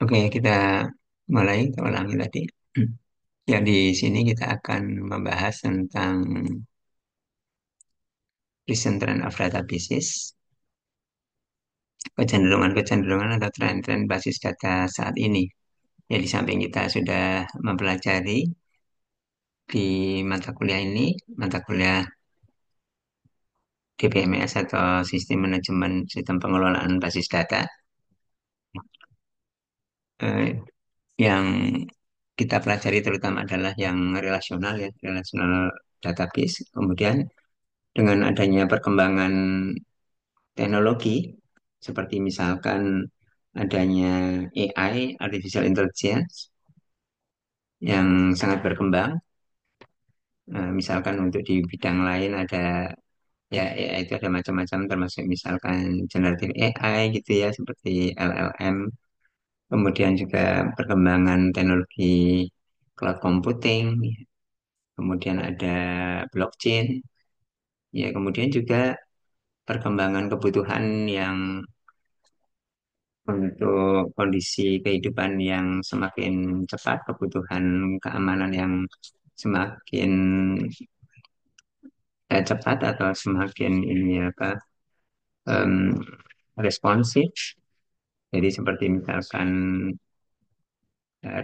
Oke, kita mulai, kita ulangi tadi. Ya, di sini kita akan membahas tentang recent trend of databases, kecenderungan-kecenderungan atau tren-tren basis data saat ini. Ya, di samping kita sudah mempelajari di mata kuliah ini, mata kuliah DBMS atau Sistem Manajemen Sistem Pengelolaan Basis Data, eh, yang kita pelajari terutama adalah yang relasional ya, relational database. Kemudian dengan adanya perkembangan teknologi seperti misalkan adanya AI, Artificial Intelligence, yang sangat berkembang. Misalkan untuk di bidang lain ada ya AI itu ada macam-macam termasuk misalkan generative AI gitu ya seperti LLM. Kemudian juga perkembangan teknologi cloud computing, kemudian ada blockchain, ya kemudian juga perkembangan kebutuhan yang untuk kondisi kehidupan yang semakin cepat, kebutuhan keamanan yang semakin cepat atau semakin ini apa em, responsif. Jadi seperti misalkan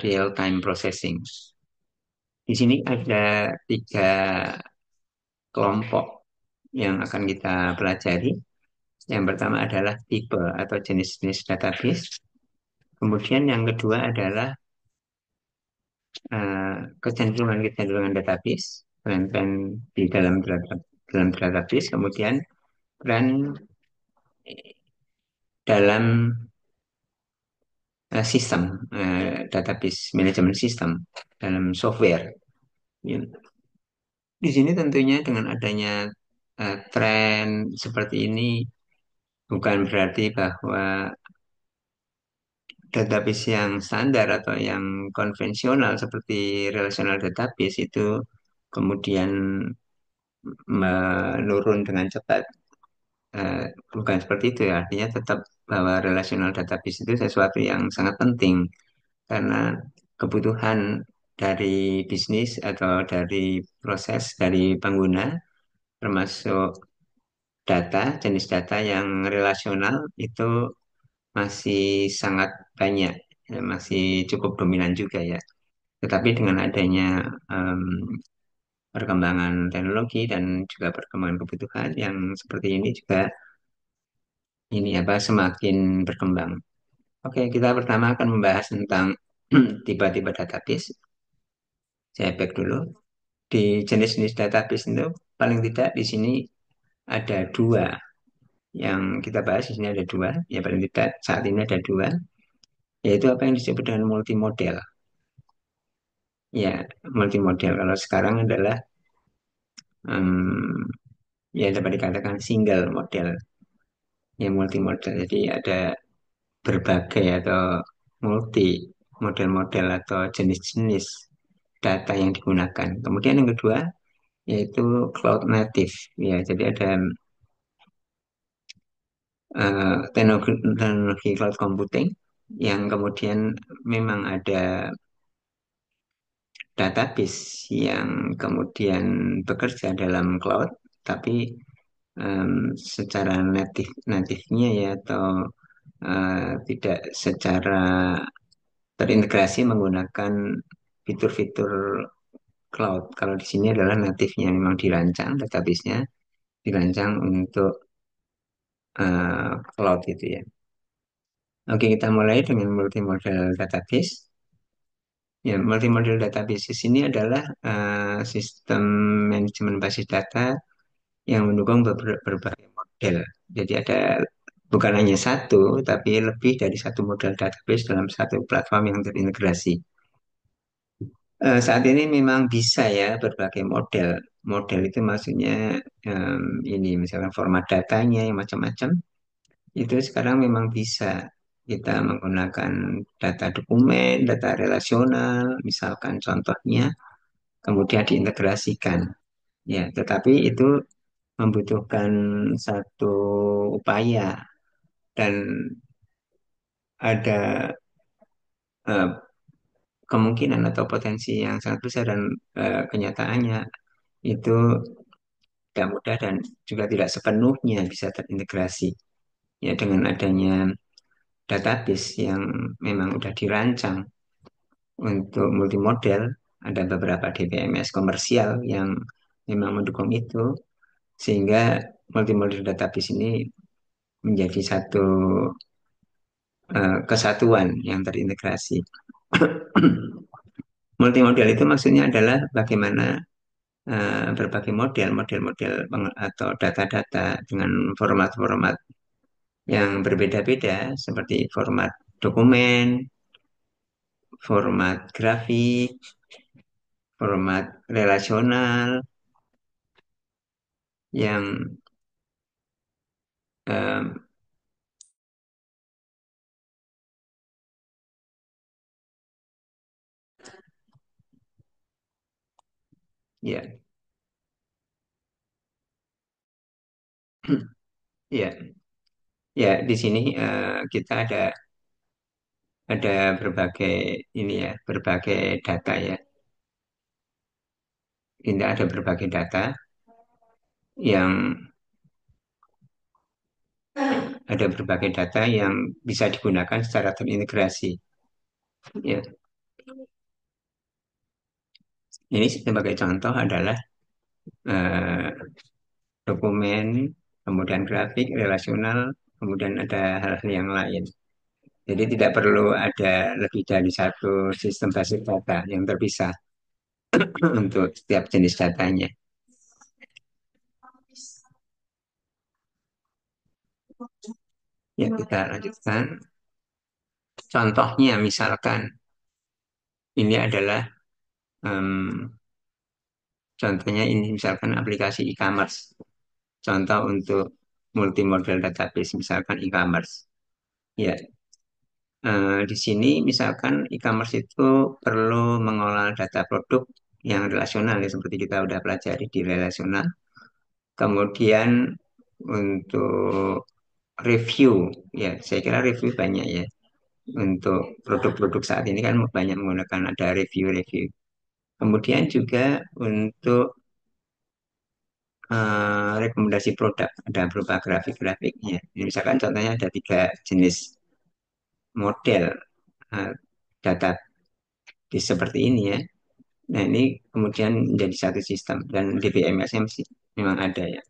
real time processing. Di sini ada tiga kelompok yang akan kita pelajari. Yang pertama adalah tipe atau jenis-jenis database. Kemudian yang kedua adalah kecenderungan-kecenderungan database, tren-tren di dalam database, kemudian tren dalam sistem database manajemen sistem dalam software. Ya. Di sini tentunya dengan adanya tren seperti ini bukan berarti bahwa database yang standar atau yang konvensional seperti relational database itu kemudian menurun dengan cepat. Eh, Bukan seperti itu ya, artinya tetap bahwa relational database itu sesuatu yang sangat penting karena kebutuhan dari bisnis atau dari proses dari pengguna termasuk jenis data yang relasional itu masih sangat banyak, ya, masih cukup dominan juga ya. Tetapi dengan adanya em, perkembangan teknologi dan juga perkembangan kebutuhan yang seperti ini juga ini apa semakin berkembang. Oke, kita pertama akan membahas tentang tipe-tipe database. Saya back dulu. Di jenis-jenis database itu paling tidak di sini ada dua yang kita bahas di sini ada dua. Ya paling tidak saat ini ada dua, yaitu apa yang disebut dengan multimodel. Ya, multimodel. Kalau sekarang adalah em, ya dapat dikatakan single model, ya multimodel. Jadi ada berbagai atau multi model-model atau jenis-jenis data yang digunakan. Kemudian yang kedua yaitu cloud native. Ya, jadi ada teknologi cloud computing yang kemudian memang ada database yang kemudian bekerja dalam cloud, tapi secara natifnya ya atau tidak secara terintegrasi menggunakan fitur-fitur cloud. Kalau di sini adalah natifnya memang dirancang database-nya dirancang untuk cloud itu ya. Oke, kita mulai dengan multimodal database. Ya, multimodal database ini adalah sistem manajemen basis data yang mendukung berbagai model. Jadi ada bukan hanya satu, tapi lebih dari satu model database dalam satu platform yang terintegrasi. Saat ini memang bisa ya berbagai model. Model itu maksudnya ini misalnya format datanya yang macam-macam. Itu sekarang memang bisa kita menggunakan data dokumen, data relasional, misalkan contohnya, kemudian diintegrasikan. Ya, tetapi itu membutuhkan satu upaya dan ada eh, kemungkinan atau potensi yang sangat besar dan kenyataannya itu tidak mudah dan juga tidak sepenuhnya bisa terintegrasi. Ya dengan adanya database yang memang sudah dirancang untuk multimodel, ada beberapa DBMS komersial yang memang mendukung itu, sehingga multimodel database ini menjadi satu kesatuan yang terintegrasi. Multimodel itu maksudnya adalah bagaimana berbagai model-model atau data-data dengan format-format yang berbeda-beda seperti format dokumen, format grafik, format relasional yang em, ya ya ya di sini kita ada berbagai ini ya berbagai data ya. Ini ada berbagai data yang yang bisa digunakan secara terintegrasi. Ya, ini sebagai contoh adalah eh, dokumen, kemudian grafik, relasional, kemudian ada hal-hal yang lain. Jadi tidak perlu ada lebih dari satu sistem basis data yang terpisah untuk setiap jenis datanya. Ya, kita lanjutkan. Contohnya misalkan ini adalah em, contohnya ini misalkan aplikasi e-commerce. Contoh untuk multimodal database misalkan e-commerce. Ya, di sini misalkan e-commerce itu perlu mengolah data produk yang relasional ya seperti kita udah pelajari di relasional. Kemudian untuk review, ya saya kira review banyak ya. Untuk produk-produk saat ini kan banyak menggunakan ada review-review. Kemudian juga untuk rekomendasi produk ada berupa grafik-grafiknya. Ini misalkan contohnya ada tiga jenis model eh, data di seperti ini ya. Nah ini kemudian menjadi satu sistem dan DBMS-nya memang ada ya.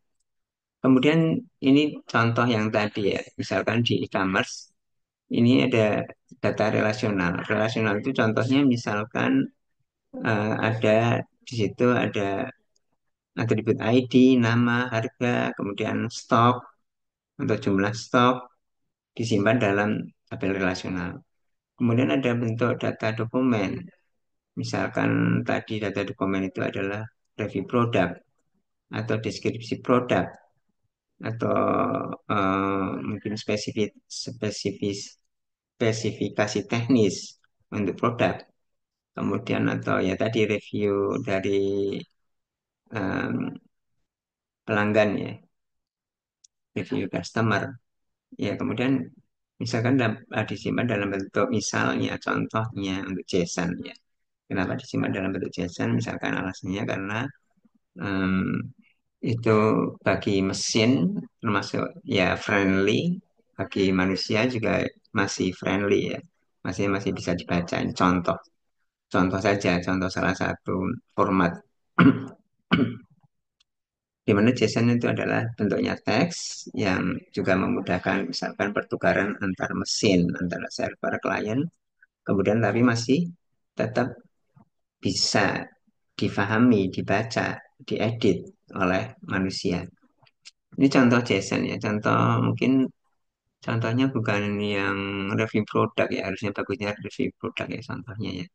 Kemudian ini contoh yang tadi ya, misalkan di e-commerce ini ada data relasional. Relasional itu contohnya misalkan ada di situ ada atribut ID, nama, harga, kemudian stok untuk jumlah stok disimpan dalam tabel relasional. Kemudian ada bentuk data dokumen. Misalkan tadi data dokumen itu adalah review produk atau deskripsi produk atau mungkin spesifikasi teknis untuk produk. Kemudian atau ya tadi review dari em, pelanggan ya, review customer. Ya kemudian misalkan disimpan dalam bentuk misalnya contohnya untuk JSON ya. Kenapa disimpan dalam bentuk JSON? Misalkan alasannya karena em, itu bagi mesin termasuk ya friendly, bagi manusia juga masih friendly ya, masih masih bisa dibaca. Ini contoh contoh saja, contoh salah satu format di mana JSON itu adalah bentuknya teks yang juga memudahkan misalkan pertukaran antar mesin antara server klien, kemudian tapi masih tetap bisa difahami, dibaca, diedit oleh manusia. Ini contoh JSON ya, contoh mungkin contohnya bukan yang review produk ya, harusnya bagusnya review produk ya contohnya ya.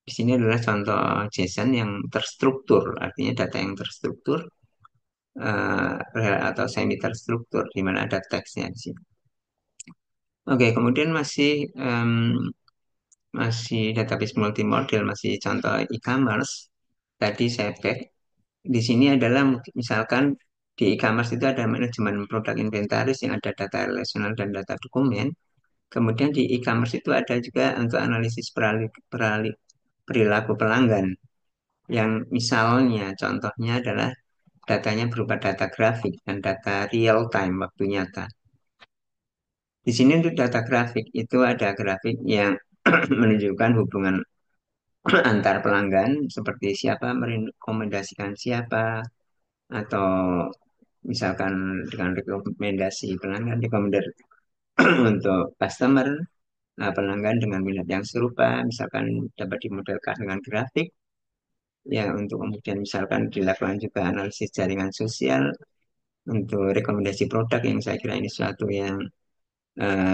Di sini adalah contoh JSON yang terstruktur, artinya data yang terstruktur atau semi terstruktur, di mana ada teksnya di sini. Oke, kemudian masih database multimodel, masih contoh e-commerce. Tadi saya cek di sini adalah misalkan di e-commerce itu ada manajemen produk inventaris yang ada data relasional dan data dokumen. Kemudian di e-commerce itu ada juga untuk analisis perilaku pelanggan yang misalnya contohnya adalah datanya berupa data grafik dan data real time waktu nyata. Di sini untuk data grafik itu ada grafik yang menunjukkan hubungan antar pelanggan seperti siapa merekomendasikan siapa atau misalkan dengan rekomendasi pelanggan rekomendasi untuk customer pelanggan dengan minat yang serupa misalkan dapat dimodelkan dengan grafik ya untuk kemudian misalkan dilakukan juga analisis jaringan sosial untuk rekomendasi produk yang saya kira ini suatu yang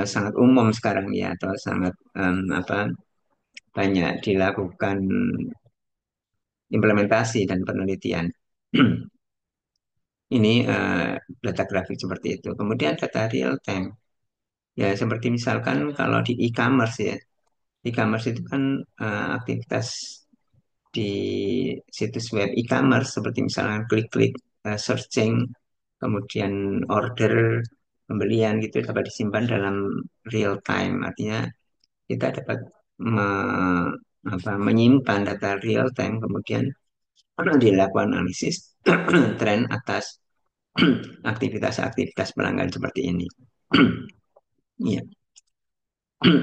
sangat umum sekarang ya atau sangat apa banyak dilakukan implementasi dan penelitian. Ini data grafik seperti itu. Kemudian data real time. Ya, seperti misalkan kalau di e-commerce ya. E-commerce itu kan aktivitas di situs web e-commerce seperti misalnya klik-klik, searching, kemudian order, pembelian gitu dapat disimpan dalam real time. Artinya kita dapat menyimpan data real time, kemudian dilakukan analisis tren atas aktivitas-aktivitas pelanggan seperti ini. Iya,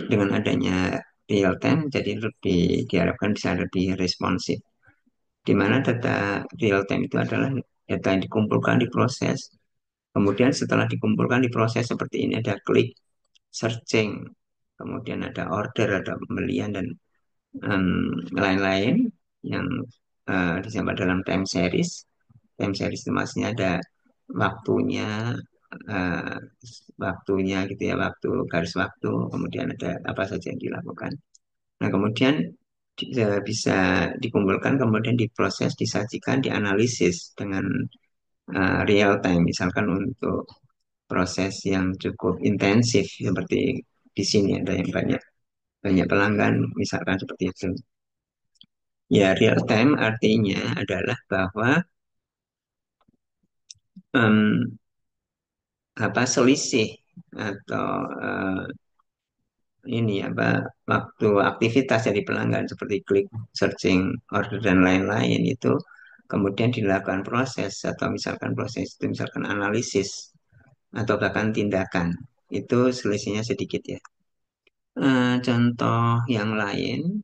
dengan adanya real time, jadi lebih diharapkan bisa lebih responsif. Di mana data real time itu adalah data yang dikumpulkan, diproses, kemudian setelah dikumpulkan diproses seperti ini ada klik, searching, kemudian ada order, ada pembelian dan lain-lain yang disampat dalam time series. Time series itu maksudnya ada waktunya, eh, waktunya gitu ya, waktu garis waktu, kemudian ada apa saja yang dilakukan. Nah, kemudian bisa dikumpulkan, kemudian diproses, disajikan, dianalisis dengan real time, misalkan untuk proses yang cukup intensif seperti di sini ada yang banyak banyak pelanggan, misalkan seperti itu. Ya, real time artinya adalah bahwa em, apa selisih atau ini apa waktu aktivitas dari pelanggan seperti klik, searching, order dan lain-lain itu kemudian dilakukan proses atau misalkan proses itu misalkan analisis atau bahkan tindakan itu selisihnya sedikit ya. Contoh yang lain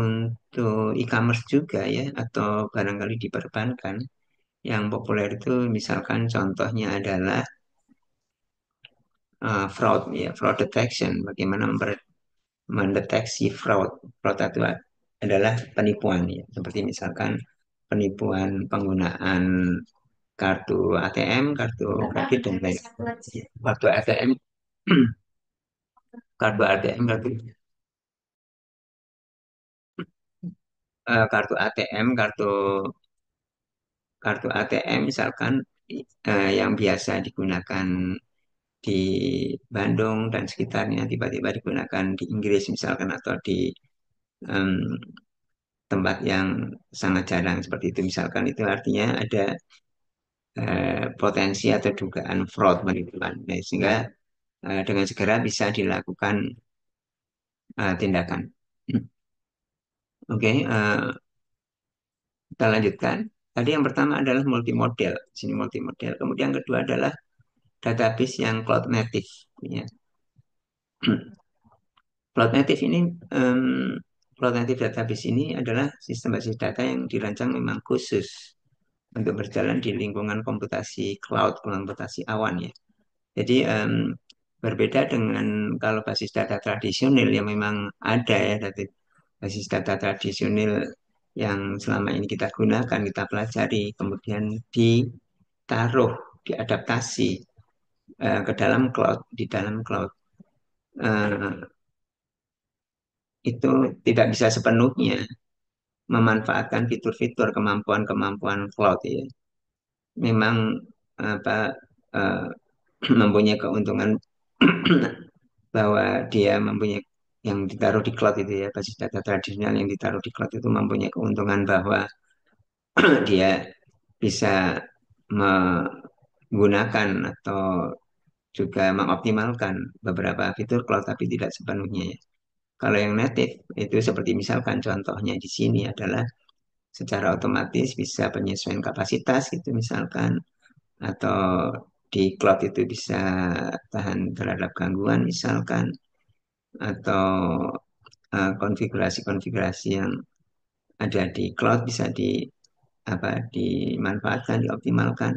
untuk e-commerce juga ya atau barangkali di perbankan yang populer itu misalkan contohnya adalah fraud ya fraud detection bagaimana mendeteksi fraud. Fraud itu adalah penipuan ya. Seperti misalkan penipuan penggunaan kartu ATM, kartu kredit dan lain. Kartu ATM, kartu ATM, kartu ATM, kartu ATM misalkan yang biasa digunakan di Bandung dan sekitarnya tiba-tiba digunakan di Inggris misalkan atau di em, tempat yang sangat jarang seperti itu misalkan itu artinya ada potensi atau dugaan fraud penipuan. Nah, sehingga dengan segera bisa dilakukan tindakan. Oke, kita lanjutkan. Tadi yang pertama adalah multimodel. Di sini multimodel. Kemudian yang kedua adalah database yang cloud native. Ya. Cloud native ini, cloud native database ini adalah sistem basis data yang dirancang memang khusus untuk berjalan di lingkungan komputasi cloud, komputasi awan ya. Jadi berbeda dengan kalau basis data tradisional yang memang ada ya, basis data tradisional yang selama ini kita gunakan, kita pelajari, kemudian ditaruh, diadaptasi ke dalam cloud, di dalam cloud. Eh, itu tidak bisa sepenuhnya memanfaatkan fitur-fitur kemampuan-kemampuan cloud ya. Memang apa eh, mempunyai keuntungan bahwa dia mempunyai yang ditaruh di cloud itu ya basis data tradisional yang ditaruh di cloud itu mempunyai keuntungan bahwa dia bisa menggunakan atau juga mengoptimalkan beberapa fitur cloud tapi tidak sepenuhnya ya. Kalau yang native itu seperti misalkan contohnya di sini adalah secara otomatis bisa penyesuaian kapasitas gitu misalkan, atau di cloud itu bisa tahan terhadap gangguan misalkan, atau konfigurasi-konfigurasi yang ada di cloud bisa dimanfaatkan, dioptimalkan.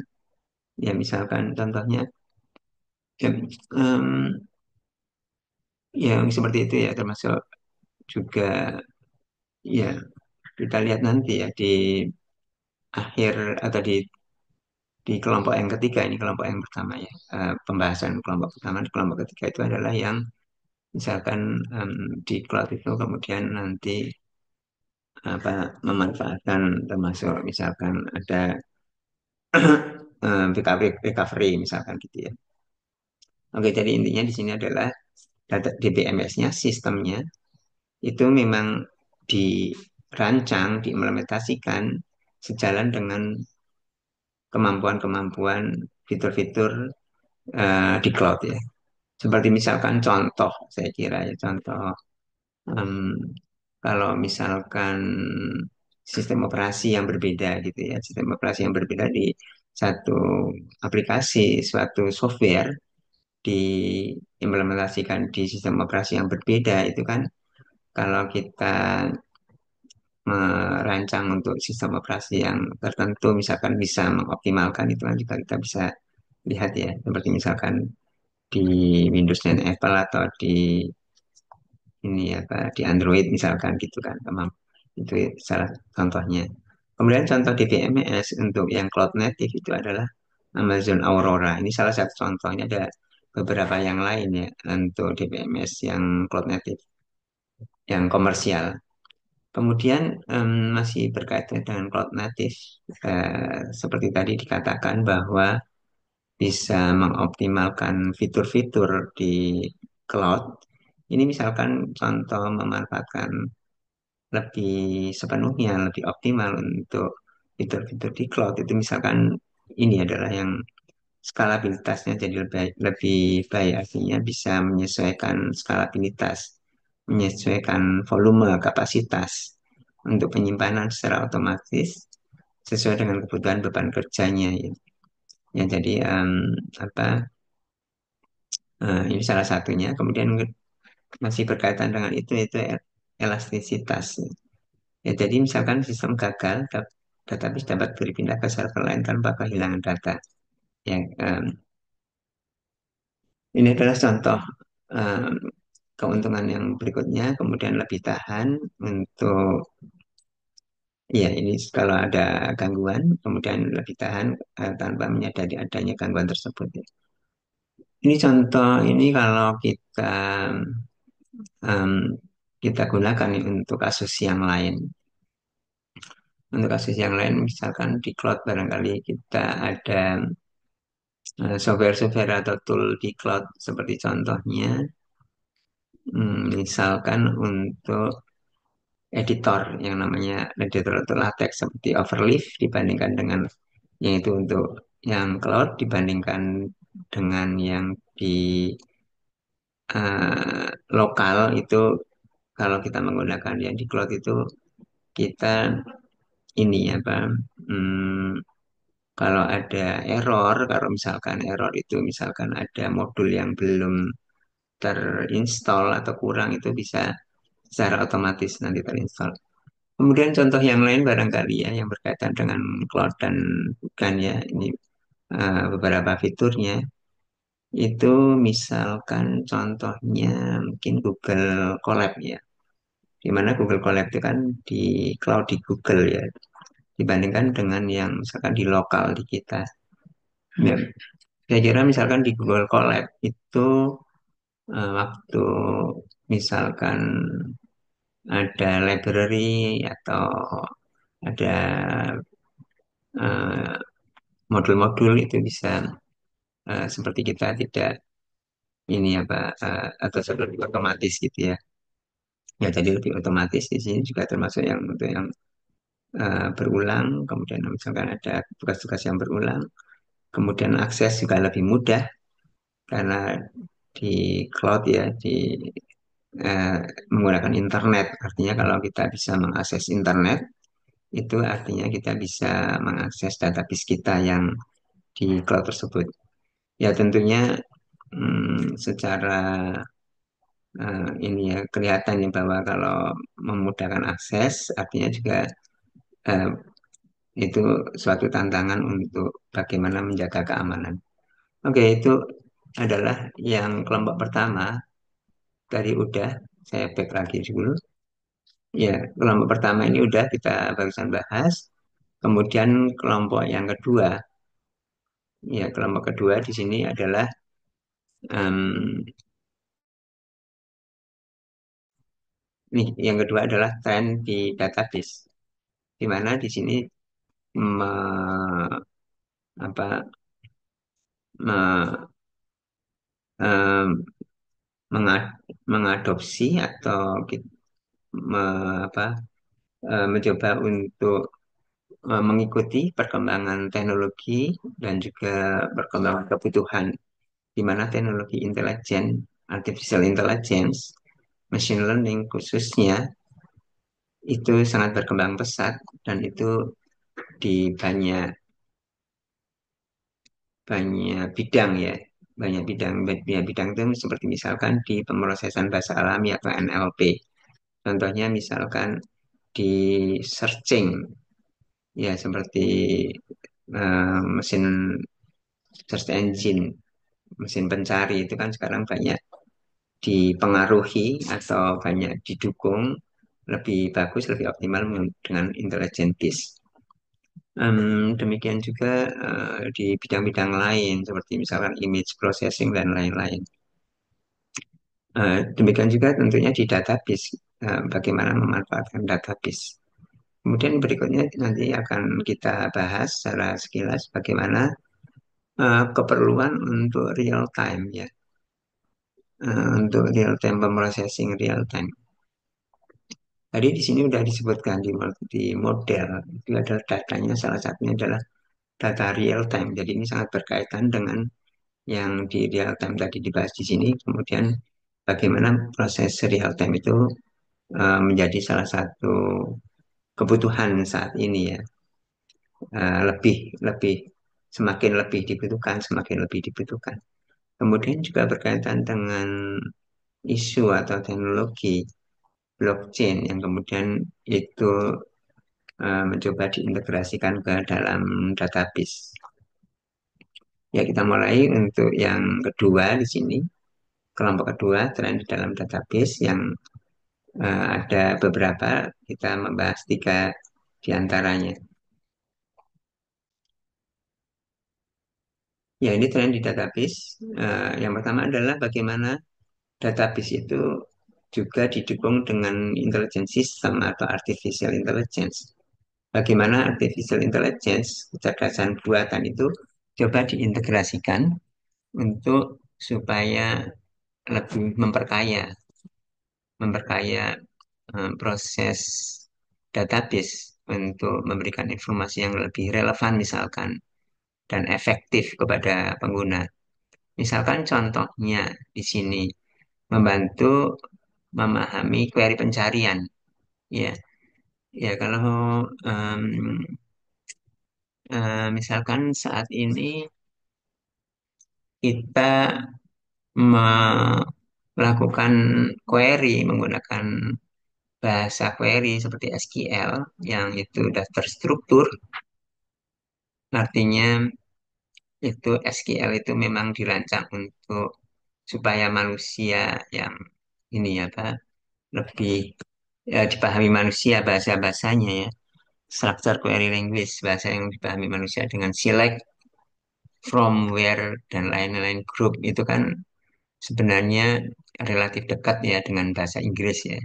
Ya misalkan contohnya ya, yang seperti itu ya, termasuk juga ya kita lihat nanti ya di akhir atau di kelompok yang ketiga, ini kelompok yang pertama ya. Pembahasan kelompok pertama, di kelompok ketiga itu adalah yang misalkan di cloud itu kemudian nanti apa memanfaatkan, termasuk misalkan ada recovery, recovery misalkan gitu ya. Oke, jadi intinya di sini adalah data DBMS-nya, sistemnya itu memang dirancang, diimplementasikan sejalan dengan kemampuan-kemampuan fitur-fitur di cloud ya. Seperti misalkan contoh, saya kira ya contoh, em, kalau misalkan sistem operasi yang berbeda gitu ya, sistem operasi yang berbeda di satu aplikasi, suatu software diimplementasikan di sistem operasi yang berbeda itu kan, kalau kita merancang untuk sistem operasi yang tertentu misalkan bisa mengoptimalkan itu kan juga kita bisa lihat ya, seperti misalkan di Windows dan Apple atau di ini apa di Android misalkan gitu kan, teman, itu salah contohnya. Kemudian contoh di VMS untuk yang cloud native itu adalah Amazon Aurora. Ini salah satu contohnya, ada beberapa yang lain ya untuk DBMS yang cloud native yang komersial. Kemudian masih berkaitan dengan cloud native, seperti tadi dikatakan bahwa bisa mengoptimalkan fitur-fitur di cloud. Ini misalkan contoh memanfaatkan lebih sepenuhnya, lebih optimal untuk fitur-fitur di cloud itu misalkan ini adalah yang skalabilitasnya jadi lebih baik, artinya bisa menyesuaikan skalabilitas, menyesuaikan volume, kapasitas untuk penyimpanan secara otomatis sesuai dengan kebutuhan beban kerjanya ya. Ya, jadi apa ini salah satunya. Kemudian masih berkaitan dengan itu elastisitas. Ya, jadi misalkan sistem gagal, database dapat berpindah ke server lain tanpa kehilangan data. Ya, ini adalah contoh em, keuntungan yang berikutnya. Kemudian lebih tahan untuk, ya ini kalau ada gangguan, kemudian lebih tahan tanpa menyadari adanya gangguan tersebut. Ya. Ini contoh ini kalau em, kita gunakan nih untuk kasus yang lain. Untuk kasus yang lain, misalkan di cloud barangkali kita ada software-software atau tool di cloud seperti contohnya, misalkan untuk editor yang namanya editor atau latex seperti Overleaf dibandingkan dengan yang itu untuk yang cloud dibandingkan dengan yang di eh, lokal itu, kalau kita menggunakan yang di cloud itu kita ini apa hmm, kalau ada error, kalau misalkan error itu misalkan ada modul yang belum terinstall atau kurang itu bisa secara otomatis nanti terinstall. Kemudian contoh yang lain barangkali ya yang berkaitan dengan cloud dan bukan ya ini beberapa fiturnya itu misalkan contohnya mungkin Google Colab ya. Di mana Google Colab itu kan di cloud di Google ya dibandingkan dengan yang misalkan di lokal di kita. Ya, saya kira misalkan di Google Colab itu waktu misalkan ada library atau ada eh, modul-modul itu bisa seperti kita tidak ini apa atau seperti otomatis gitu ya. Ya jadi lebih otomatis di sini juga termasuk yang untuk yang berulang, kemudian misalkan ada tugas-tugas yang berulang, kemudian akses juga lebih mudah karena di cloud ya, eh, menggunakan internet. Artinya kalau kita bisa mengakses internet, itu artinya kita bisa mengakses database kita yang di cloud tersebut. Ya tentunya secara ini ya kelihatan ya bahwa kalau memudahkan akses artinya juga eh, itu suatu tantangan untuk bagaimana menjaga keamanan. Oke, itu adalah yang kelompok pertama. Tadi udah saya back lagi dulu. Ya, kelompok pertama ini udah kita barusan bahas. Kemudian kelompok yang kedua, ya kelompok kedua di sini adalah em, nih yang kedua adalah tren di database, di mana di sini me- apa me- em, mengadopsi atau apa, mencoba untuk mengikuti perkembangan teknologi dan juga perkembangan kebutuhan di mana teknologi intelijen, artificial intelligence, machine learning khususnya itu sangat berkembang pesat dan itu di banyak banyak bidang ya, banyak bidang itu seperti misalkan di pemrosesan bahasa alami atau NLP. Contohnya misalkan di searching ya seperti mesin search engine, mesin pencari itu kan sekarang banyak dipengaruhi atau banyak didukung lebih bagus, lebih optimal dengan intelligent base. Demikian juga di bidang-bidang lain seperti misalkan image processing dan lain-lain. Demikian juga tentunya di database, bagaimana memanfaatkan database. Kemudian berikutnya nanti akan kita bahas secara sekilas bagaimana keperluan untuk real time ya, untuk real time pemrocessing real time. Tadi di sini sudah disebutkan di model itu adalah datanya salah satunya adalah data real time. Jadi ini sangat berkaitan dengan yang di real time tadi dibahas di sini. Kemudian bagaimana proses real time itu menjadi salah satu kebutuhan saat ini ya. Lebih lebih semakin lebih dibutuhkan, semakin lebih dibutuhkan. Kemudian juga berkaitan dengan isu atau teknologi blockchain yang kemudian itu mencoba diintegrasikan ke dalam database. Ya, kita mulai untuk yang kedua di sini, kelompok kedua, tren di dalam database yang ada beberapa, kita membahas tiga di antaranya. Ya, ini tren di database. Yang pertama adalah bagaimana database itu juga didukung dengan intelligence system atau artificial intelligence. Bagaimana artificial intelligence, kecerdasan buatan itu coba diintegrasikan untuk supaya lebih memperkaya proses database untuk memberikan informasi yang lebih relevan misalkan dan efektif kepada pengguna. Misalkan contohnya di sini membantu memahami query pencarian. Ya, ya kalau em, misalkan saat ini kita melakukan query menggunakan bahasa query seperti SQL yang itu sudah terstruktur, artinya itu SQL itu memang dirancang untuk supaya manusia yang ini ya Pak, lebih dipahami manusia bahasa-bahasanya ya. Structure query language, bahasa yang dipahami manusia dengan select, from, where, dan lain-lain group itu kan sebenarnya relatif dekat ya dengan bahasa Inggris ya.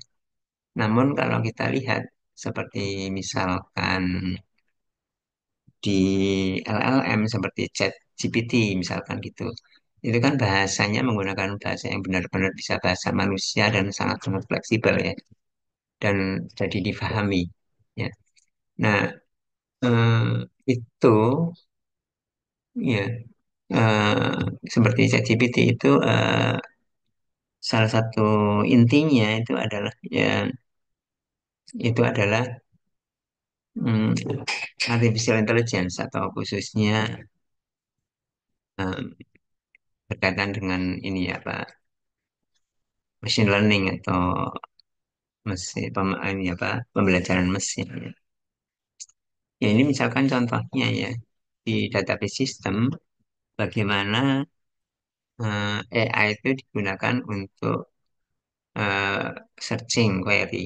Namun kalau kita lihat seperti misalkan di LLM seperti ChatGPT misalkan gitu. Itu kan bahasanya menggunakan bahasa yang benar-benar bisa bahasa manusia dan sangat-sangat fleksibel ya dan jadi difahami ya. Nah, itu ya eh, seperti ChatGPT itu salah satu intinya itu adalah mm, artificial intelligence atau khususnya eh, berkaitan dengan ini ya Pak, machine learning atau ini apa pembelajaran mesin. Ya ini misalkan contohnya ya di database system bagaimana AI itu digunakan untuk eh, searching query,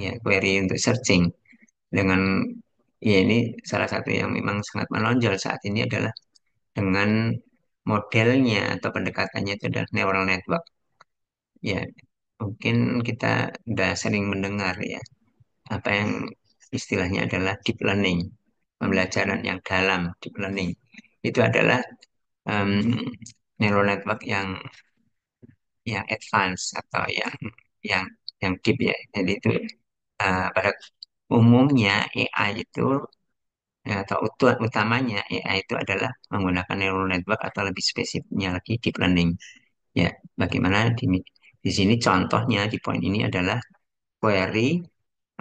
ya query untuk searching dengan ya ini salah satu yang memang sangat menonjol saat ini adalah dengan modelnya atau pendekatannya itu adalah neural network. Ya, mungkin kita sudah sering mendengar ya apa yang istilahnya adalah deep learning, pembelajaran yang dalam deep learning. Itu adalah em, neural network yang advance atau yang yang deep ya. Jadi itu pada umumnya AI itu atau utamanya AI itu adalah menggunakan neural network atau lebih spesifiknya lagi deep learning. Ya, bagaimana di sini contohnya di poin ini adalah query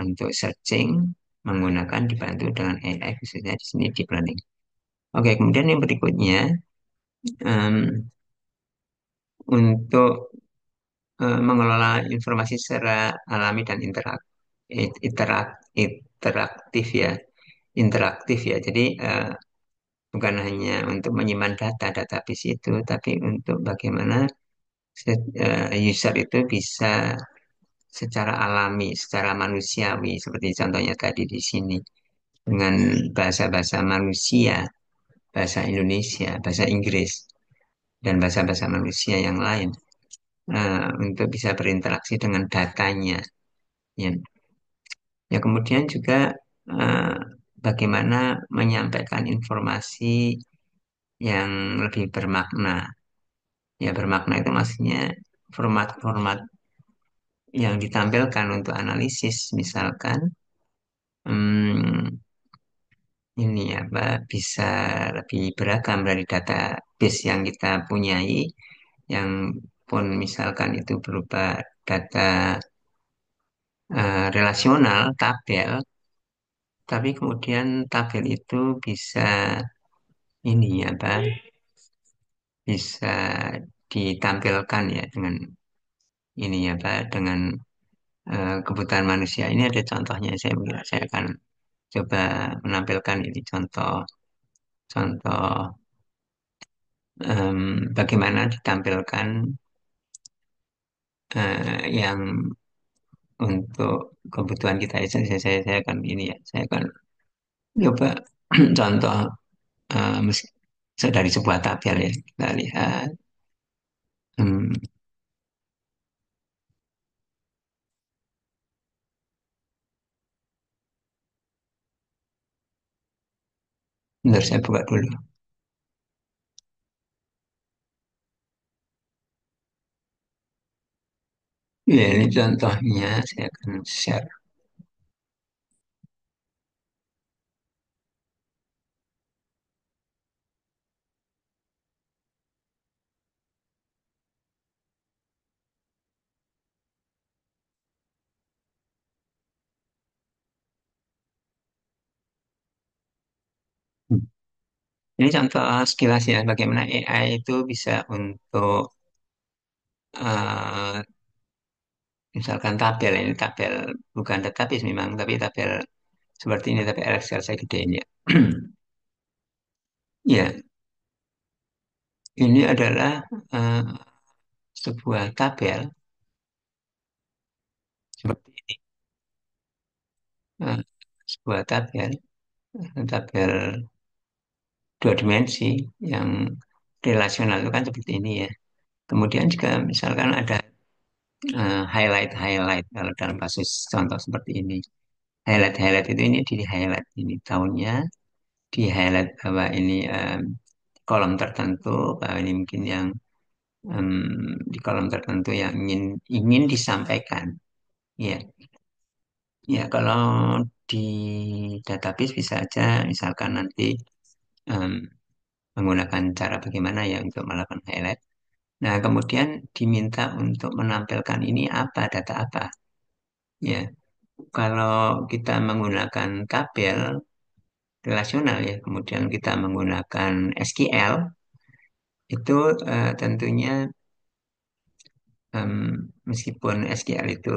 untuk searching menggunakan dibantu dengan AI khususnya di sini deep learning. Oke, kemudian yang berikutnya em, untuk mengelola informasi secara alami dan interaktif ya, interaktif ya. Jadi bukan hanya untuk menyimpan data database itu, tapi untuk bagaimana user itu bisa secara alami, secara manusiawi, seperti contohnya tadi di sini dengan bahasa-bahasa manusia, bahasa Indonesia, bahasa Inggris, dan bahasa-bahasa manusia yang lain untuk bisa berinteraksi dengan datanya. Ya, ya kemudian juga eh, bagaimana menyampaikan informasi yang lebih bermakna. Ya bermakna itu maksudnya format-format yang ditampilkan untuk analisis, misalkan hmm, ini apa bisa lebih beragam dari database yang kita punyai, yang pun misalkan itu berupa data relasional, tabel, tapi kemudian tabel itu bisa ini apa bisa ditampilkan ya dengan ini apa dengan kebutuhan manusia. Ini ada contohnya saya akan coba menampilkan ini contoh bagaimana ditampilkan yang untuk kebutuhan kita ya. Saya akan ini ya saya akan coba contoh dari sebuah tabel ya kita lihat. Hmm, Bentar saya buka dulu. Ya, ini contohnya saya akan share. Ini contoh sekilas ya, bagaimana AI itu bisa untuk eh, misalkan tabel, ini tabel bukan database memang, tapi tabel seperti ini, tapi Excel saya gedein ya. Ya, ini adalah eh, sebuah tabel seperti ini. Eh, sebuah tabel dua dimensi yang relasional itu kan seperti ini ya. Kemudian juga misalkan ada highlight kalau dalam kasus contoh seperti ini. Highlight itu ini di highlight ini tahunnya, di highlight bahwa ini kolom tertentu, bahwa ini mungkin yang di kolom tertentu yang ingin disampaikan. Ya, ya kalau di database bisa aja misalkan nanti menggunakan cara bagaimana ya untuk melakukan highlight. Nah, kemudian diminta untuk menampilkan ini apa, data apa. Ya, kalau kita menggunakan tabel relasional ya, kemudian kita menggunakan SQL, itu tentunya em, meskipun SQL itu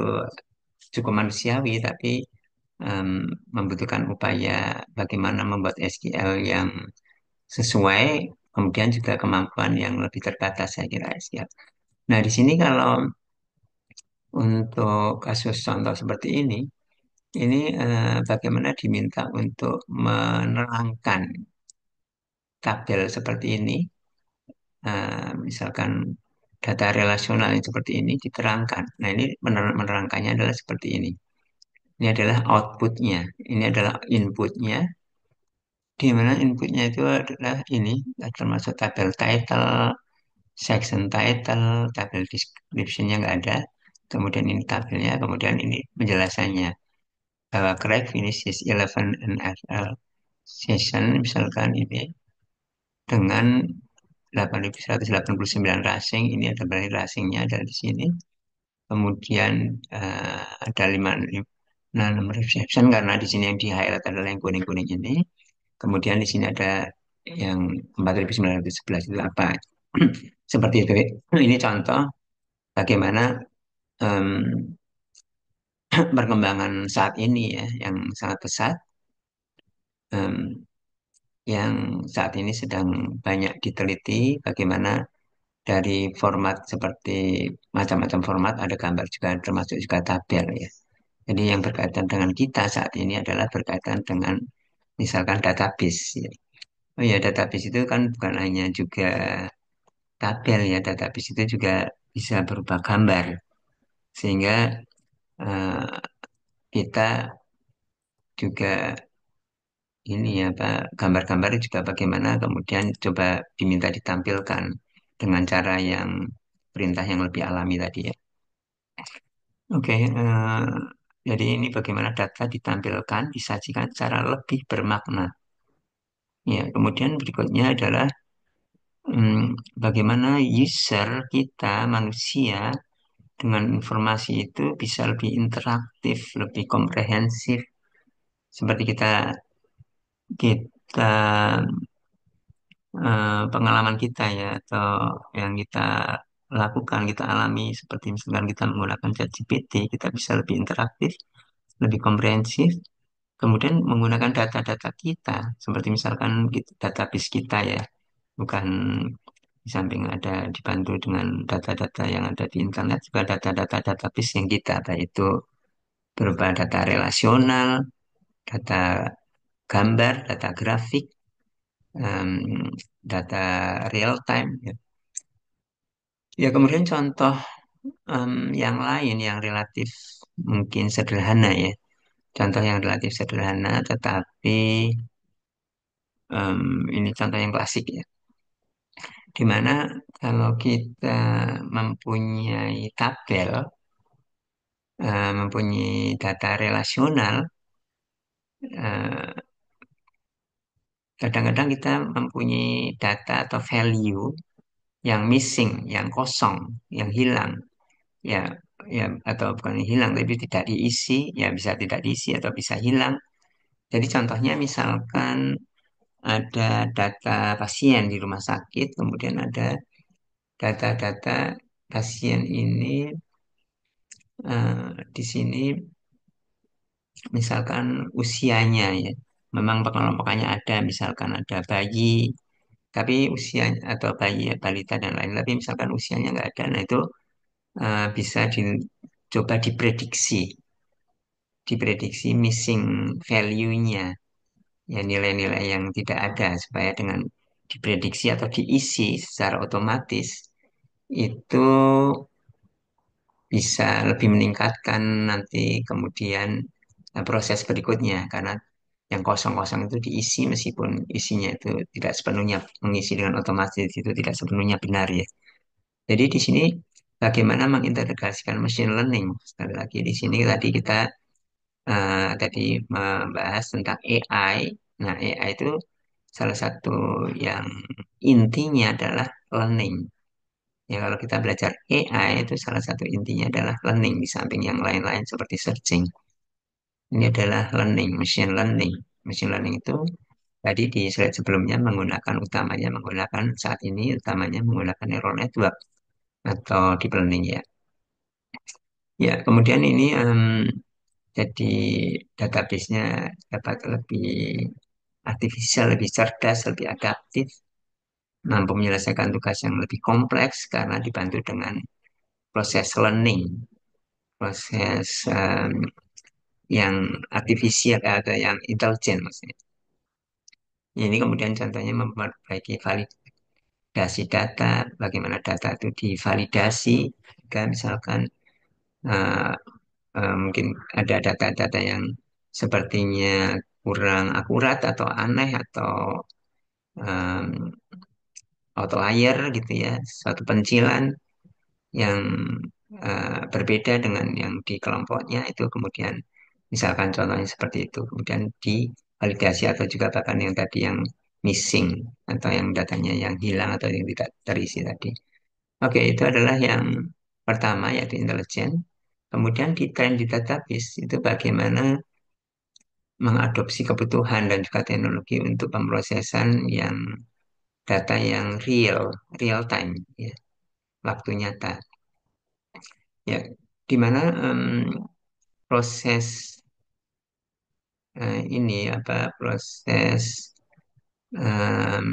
cukup manusiawi, tapi em, membutuhkan upaya bagaimana membuat SQL yang sesuai, kemudian juga kemampuan yang lebih terbatas saya kira SQL. Nah, di sini kalau untuk kasus contoh seperti ini bagaimana diminta untuk menerangkan tabel seperti ini, misalkan data relasional yang seperti ini diterangkan. Nah, ini menerangkannya adalah seperti ini. Ini adalah outputnya, ini adalah inputnya, di mana inputnya itu adalah ini, termasuk tabel title, section title, tabel description-nya nggak ada, kemudian ini tabelnya, kemudian ini penjelasannya. Bahwa correct finish is 11 NFL session, misalkan ini dengan 8.189 racing, ini ada berarti racingnya ada di sini. Kemudian ada 6 reception karena di sini yang di highlight adalah yang kuning-kuning ini. Kemudian di sini ada yang 4.911 itu apa? Seperti itu. Ini contoh bagaimana em, perkembangan saat ini ya, yang sangat pesat, em, yang saat ini sedang banyak diteliti bagaimana dari format seperti macam-macam format, ada gambar juga, termasuk juga tabel ya. Jadi yang berkaitan dengan kita saat ini adalah berkaitan dengan misalkan database ya. Oh ya, database itu kan bukan hanya juga tabel ya, database itu juga bisa berupa gambar. Sehingga eh, kita juga ini ya, Pak, gambar-gambar juga bagaimana kemudian coba diminta ditampilkan dengan cara yang perintah yang lebih alami tadi ya. Oke, jadi ini bagaimana data ditampilkan, disajikan secara lebih bermakna. Ya, kemudian berikutnya adalah bagaimana user kita, manusia, dengan informasi itu bisa lebih interaktif, lebih komprehensif, seperti kita pengalaman kita ya, atau yang kita lakukan, kita alami, seperti misalkan kita menggunakan ChatGPT, kita bisa lebih interaktif, lebih komprehensif, kemudian menggunakan data-data kita, seperti misalkan database kita ya, bukan di samping ada dibantu dengan data-data yang ada di internet, juga data-data database yang kita, yaitu berupa data relasional, data gambar, data grafik, em, data real time. Ya. Ya, kemudian contoh yang lain yang relatif mungkin sederhana ya. Contoh yang relatif sederhana, tetapi ini contoh yang klasik ya. Dimana kalau kita mempunyai tabel, mempunyai data relasional, eh, kadang-kadang kita mempunyai data atau value yang missing, yang kosong, yang hilang, ya, ya atau bukan hilang, tapi tidak diisi, ya bisa tidak diisi atau bisa hilang. Jadi contohnya misalkan ada data pasien di rumah sakit, kemudian ada data-data pasien ini di sini misalkan usianya ya. Memang pengelompokannya ada, misalkan ada bayi, tapi usia atau bayi ya, balita dan lain, tapi misalkan usianya nggak ada, nah itu bisa dicoba diprediksi missing value-nya, ya nilai-nilai yang tidak ada supaya dengan diprediksi atau diisi secara otomatis itu bisa lebih meningkatkan nanti kemudian proses berikutnya karena yang kosong-kosong itu diisi meskipun isinya itu tidak sepenuhnya mengisi dengan otomatis itu tidak sepenuhnya benar ya. Jadi di sini bagaimana mengintegrasikan machine learning. Sekali lagi di sini tadi kita tadi membahas tentang AI. Nah, AI itu salah satu yang intinya adalah learning. Ya, kalau kita belajar AI itu salah satu intinya adalah learning di samping yang lain-lain seperti searching. Ini adalah learning, machine learning. Machine learning itu tadi di slide sebelumnya menggunakan saat ini utamanya menggunakan neural network atau deep learning ya. Ya, kemudian ini jadi database-nya dapat lebih artifisial, lebih cerdas, lebih adaptif, mampu menyelesaikan tugas yang lebih kompleks karena dibantu dengan proses learning, proses yang artifisial atau yang intelijen maksudnya. Ini kemudian contohnya memperbaiki validasi data, bagaimana data itu divalidasi, jika misalkan eh, mungkin ada data-data yang sepertinya kurang akurat atau aneh atau em, outlier gitu ya, suatu pencilan yang berbeda dengan yang di kelompoknya itu kemudian misalkan contohnya seperti itu kemudian divalidasi atau juga bahkan yang tadi yang missing atau yang datanya yang hilang atau yang tidak terisi tadi. Oke, itu adalah yang pertama yaitu intelijen. Kemudian di train di database itu bagaimana mengadopsi kebutuhan dan juga teknologi untuk pemrosesan yang data yang real time, ya, waktu nyata. Ya, di mana proses ini apa proses em,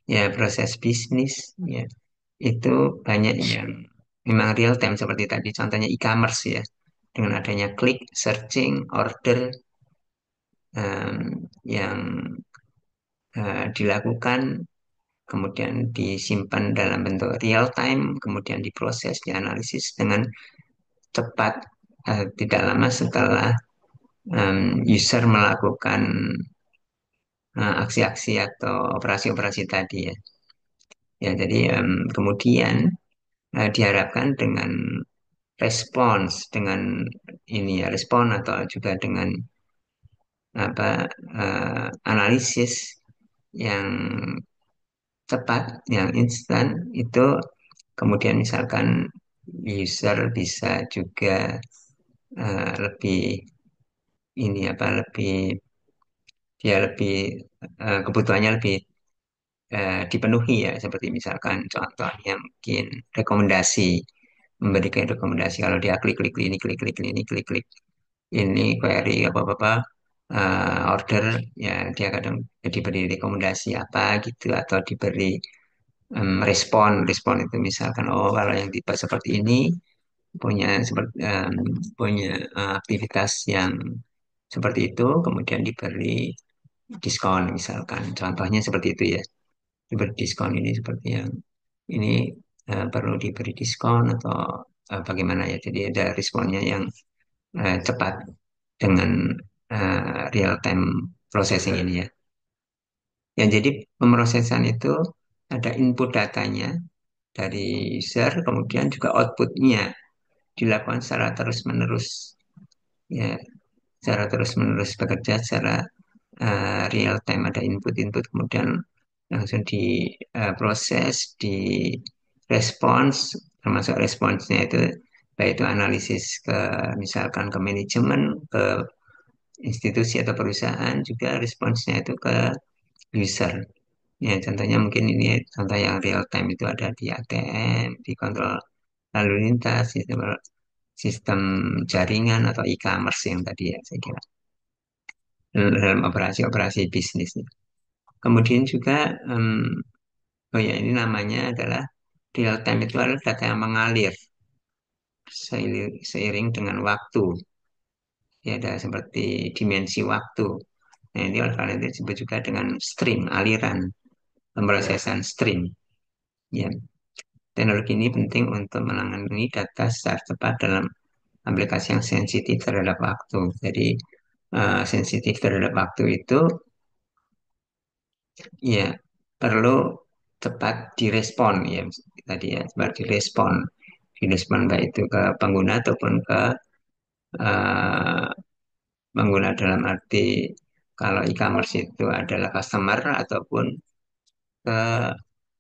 ya proses bisnis ya itu banyak yang memang real time seperti tadi contohnya e-commerce ya dengan adanya klik, searching, order yang dilakukan kemudian disimpan dalam bentuk real time, kemudian diproses, dianalisis dengan cepat tidak lama setelah user melakukan aksi-aksi atau operasi-operasi tadi ya. Ya, jadi kemudian diharapkan dengan respons, dengan ini ya respon atau juga dengan apa analisis yang cepat, yang instan itu kemudian misalkan user bisa juga lebih ini apa lebih dia lebih kebutuhannya lebih dipenuhi ya seperti misalkan contohnya mungkin rekomendasi memberikan rekomendasi kalau dia klik-klik ini klik-klik ini klik-klik ini query apa-apa order ya dia kadang diberi rekomendasi apa gitu atau diberi respon itu misalkan oh kalau yang tipe seperti ini punya aktivitas yang seperti itu kemudian diberi diskon misalkan contohnya seperti itu ya diberi diskon ini seperti yang ini perlu diberi diskon atau bagaimana ya jadi ada responnya yang cepat dengan real time processing ini ya. Ya, jadi pemrosesan itu ada input datanya dari user, kemudian juga outputnya dilakukan secara terus-menerus, ya, secara terus-menerus bekerja secara real time ada input-input, kemudian langsung diproses, direspons, termasuk responsnya itu baik itu analisis ke misalkan ke manajemen, ke institusi atau perusahaan, juga responsnya itu ke user. Ya, contohnya mungkin ini contoh yang real time itu ada di ATM, di kontrol lalu lintas, sistem jaringan atau e-commerce yang tadi ya saya kira dalam operasi-operasi bisnis. Kemudian juga oh ya ini namanya adalah real time itu adalah data yang mengalir seiring dengan waktu. Ya ada seperti dimensi waktu. Nah ini oleh karena itu disebut juga dengan stream, aliran, pemrosesan stream. Ya, teknologi ini penting untuk menangani data secara cepat dalam aplikasi yang sensitif terhadap waktu. Jadi sensitif terhadap waktu itu ya perlu cepat direspon ya tadi ya cepat direspon baik itu ke pengguna ataupun ke eh, pengguna dalam arti Kalau e-commerce itu adalah customer ataupun ke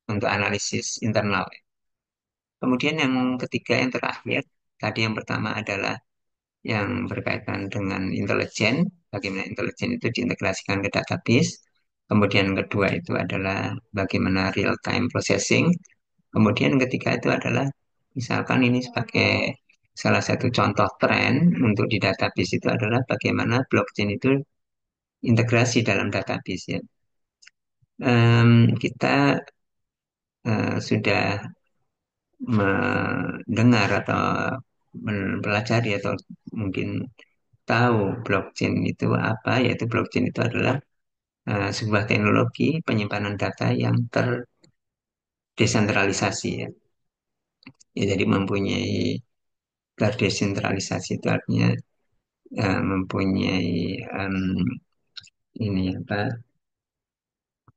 untuk analisis internal. Kemudian yang ketiga, yang terakhir, tadi yang pertama adalah yang berkaitan dengan intelijen, bagaimana intelijen itu diintegrasikan ke database. Kemudian yang kedua itu adalah bagaimana real time processing. Kemudian yang ketiga itu adalah misalkan ini sebagai salah satu contoh tren untuk di database itu adalah bagaimana blockchain itu integrasi dalam database ya. Kita sudah mendengar atau mempelajari atau mungkin tahu blockchain itu apa, yaitu blockchain itu adalah sebuah teknologi penyimpanan data yang terdesentralisasi ya. Ya, jadi mempunyai terdesentralisasi itu artinya mempunyai ini apa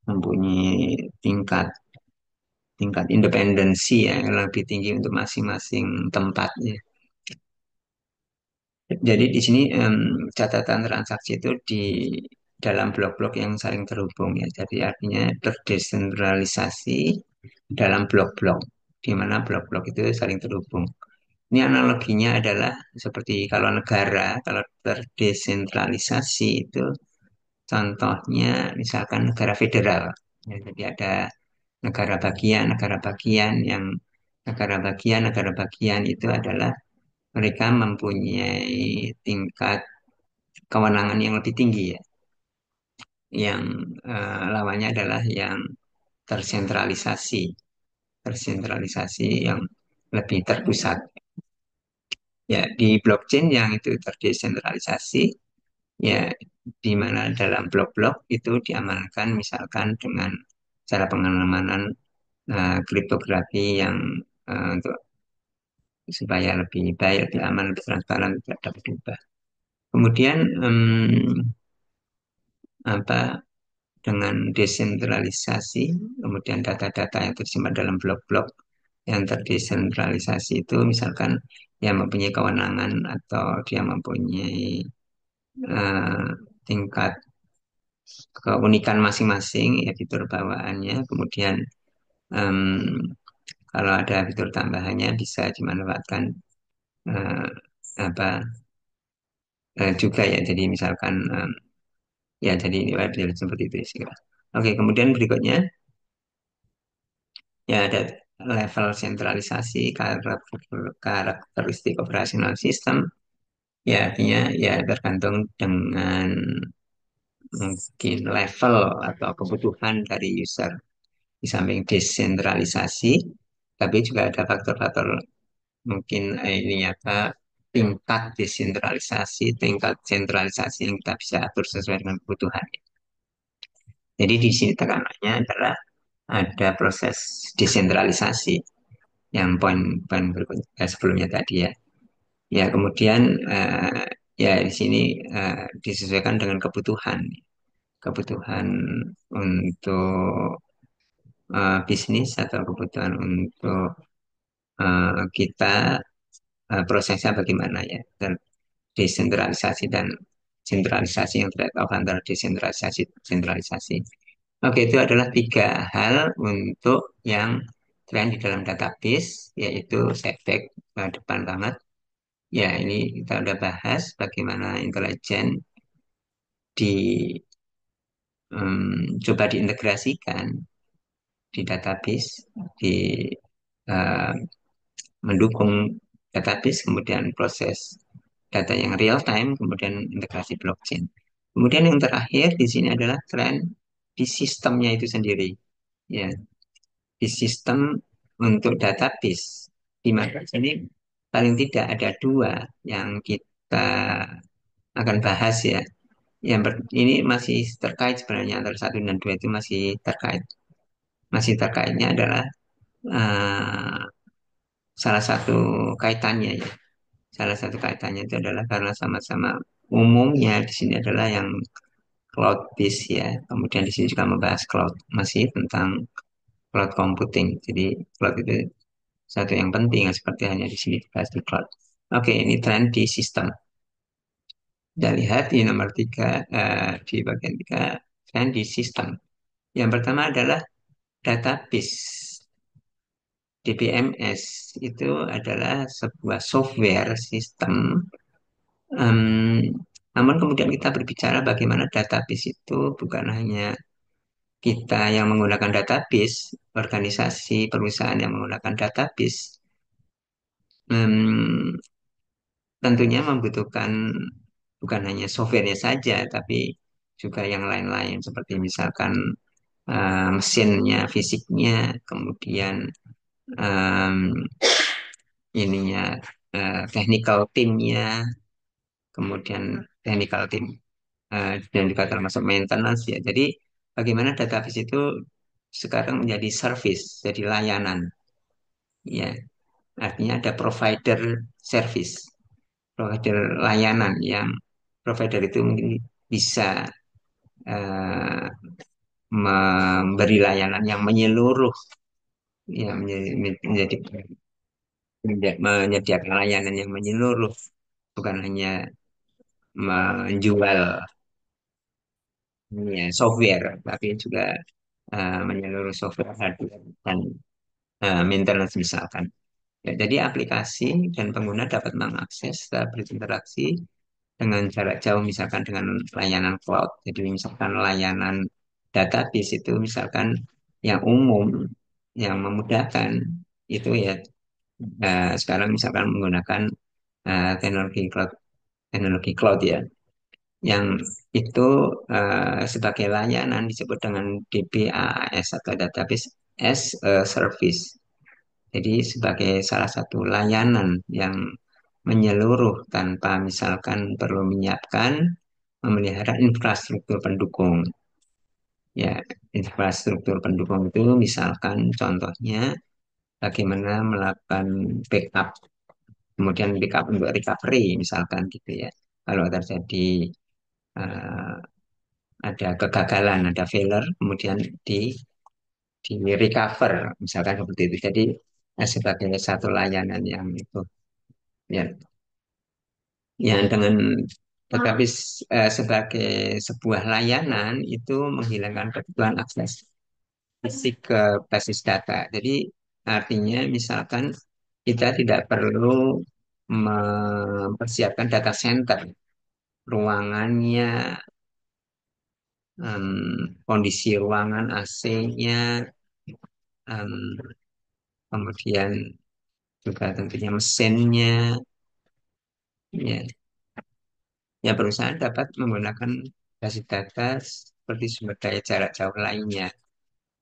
mempunyai tingkat tingkat independensi ya, yang lebih tinggi untuk masing-masing tempatnya. Jadi di sini catatan transaksi itu di dalam blok-blok yang saling terhubung ya. Jadi artinya terdesentralisasi dalam blok-blok, di mana blok-blok itu saling terhubung. Ini analoginya adalah seperti kalau negara, kalau terdesentralisasi itu contohnya misalkan negara federal. Ya, jadi ada negara bagian yang negara bagian itu adalah mereka mempunyai tingkat kewenangan yang lebih tinggi ya, yang lawannya adalah yang tersentralisasi, tersentralisasi yang lebih terpusat. Ya, di blockchain yang itu terdesentralisasi, ya, di mana dalam blok-blok itu diamankan misalkan dengan cara pengamanan kriptografi yang untuk supaya lebih baik, lebih aman, lebih transparan, tidak dapat diubah. Kemudian apa dengan desentralisasi, kemudian data-data yang tersimpan dalam blok-blok yang terdesentralisasi itu misalkan yang mempunyai kewenangan atau dia mempunyai eh, tingkat keunikan masing-masing ya fitur bawaannya. Kemudian em, kalau ada fitur tambahannya bisa dimanfaatkan eh, apa juga ya. Jadi misalkan ya jadi seperti itu sih. Oke, kemudian berikutnya ya ada level sentralisasi karakteristik operasional sistem. Ya artinya ya tergantung dengan mungkin level atau kebutuhan dari user. Di samping desentralisasi, tapi juga ada faktor-faktor mungkin ini apa tingkat desentralisasi, tingkat sentralisasi yang kita bisa atur sesuai dengan kebutuhan. Jadi di sini tekanannya adalah ada proses desentralisasi yang poin-poin berikutnya sebelumnya tadi ya. Ya kemudian ya di sini disesuaikan dengan kebutuhan, kebutuhan untuk bisnis atau kebutuhan untuk kita prosesnya bagaimana ya. Dan desentralisasi dan sentralisasi yang trade-off antara desentralisasi dan sentralisasi. Oke, itu adalah tiga hal untuk yang tren di dalam database, yaitu setback depan banget. Ya, ini kita udah bahas bagaimana intelijen coba diintegrasikan di database, di eh, mendukung database, kemudian proses data yang real time, kemudian integrasi blockchain. Kemudian yang terakhir di sini adalah tren di sistemnya itu sendiri. Ya, di sistem untuk database. Di mana ini paling tidak ada dua yang kita akan bahas ya. Ini masih terkait sebenarnya antara satu dan dua itu masih terkait. Masih terkaitnya adalah eh, salah satu kaitannya ya. Salah satu kaitannya itu adalah karena sama-sama umumnya di sini adalah yang cloud based ya. Kemudian di sini juga membahas cloud masih tentang cloud computing. Jadi cloud itu satu yang penting ya, seperti hanya di sini dibahas di cloud. Oke, ini tren di sistem. Kita lihat di nomor tiga, di bagian tiga, dan di sistem. Yang pertama adalah database. DBMS itu adalah sebuah software sistem. Em, Namun kemudian kita berbicara bagaimana database itu bukan hanya kita yang menggunakan database, organisasi, perusahaan yang menggunakan database, em, tentunya membutuhkan bukan hanya softwarenya saja, tapi juga yang lain-lain seperti misalkan mesinnya, fisiknya, kemudian em, ininya technical teamnya, kemudian technical team dan juga termasuk maintenance ya. Jadi bagaimana database itu sekarang menjadi service, jadi layanan, ya. Artinya ada provider service, provider layanan yang provider itu mungkin bisa eh, memberi layanan yang menyeluruh, ya menjadi menyediakan layanan yang menyeluruh, bukan hanya menjual ya, software, tapi juga menyeluruh software, hardware, dan maintenance misalkan. Ya, jadi aplikasi dan pengguna dapat mengakses setelah berinteraksi dengan jarak jauh, misalkan dengan layanan cloud. Jadi misalkan layanan database itu misalkan yang umum, yang memudahkan itu ya sekarang misalkan menggunakan teknologi cloud ya, yang itu sebagai layanan disebut dengan DBaaS atau Database as a Service. Jadi sebagai salah satu layanan yang menyeluruh tanpa misalkan perlu menyiapkan, memelihara infrastruktur pendukung. Ya, infrastruktur pendukung itu misalkan contohnya bagaimana melakukan backup, kemudian backup untuk recovery misalkan gitu ya. Kalau terjadi eh, ada kegagalan, ada failure, kemudian di recover misalkan seperti itu. Jadi sebagai satu layanan yang itu ya, yang dengan tetapi sebagai sebuah layanan itu menghilangkan kebutuhan akses fisik ke basis data. Jadi artinya misalkan kita tidak perlu mempersiapkan data center, ruangannya, kondisi ruangan AC-nya, kemudian juga tentunya mesinnya, ya, ya perusahaan dapat menggunakan basis data seperti sumber daya jarak jauh lainnya,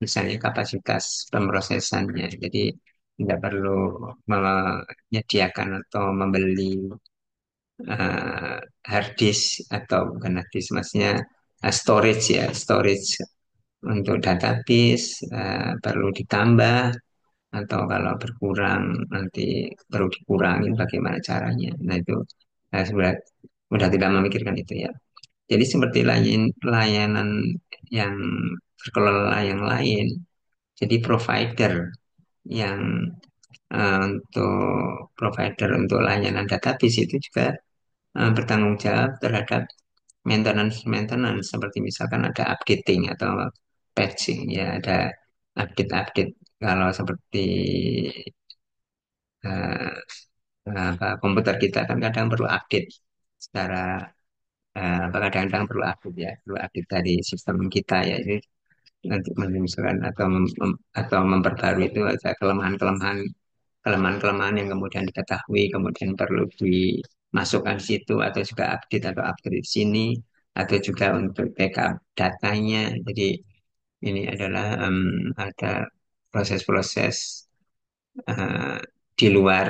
misalnya kapasitas pemrosesannya. Jadi tidak perlu menyediakan atau membeli hard disk atau bukan hard disk, maksudnya storage ya, storage untuk database perlu ditambah atau kalau berkurang nanti perlu dikurangin bagaimana caranya. Nah itu sudah tidak memikirkan itu ya. Jadi seperti layanan yang berkelola yang lain, jadi provider yang untuk provider untuk layanan database itu juga bertanggung jawab terhadap maintenance seperti misalkan ada updating atau patching ya, ada update-update kalau seperti eh, komputer kita kan kadang perlu update secara apa kadang-kadang perlu update ya, perlu update dari sistem kita ya. Jadi nanti misalkan atau memperbarui itu ada kelemahan-kelemahan yang kemudian diketahui, kemudian perlu dimasukkan di situ atau juga update atau upgrade di sini atau juga untuk backup datanya. Jadi ini adalah ada proses-proses eh, di luar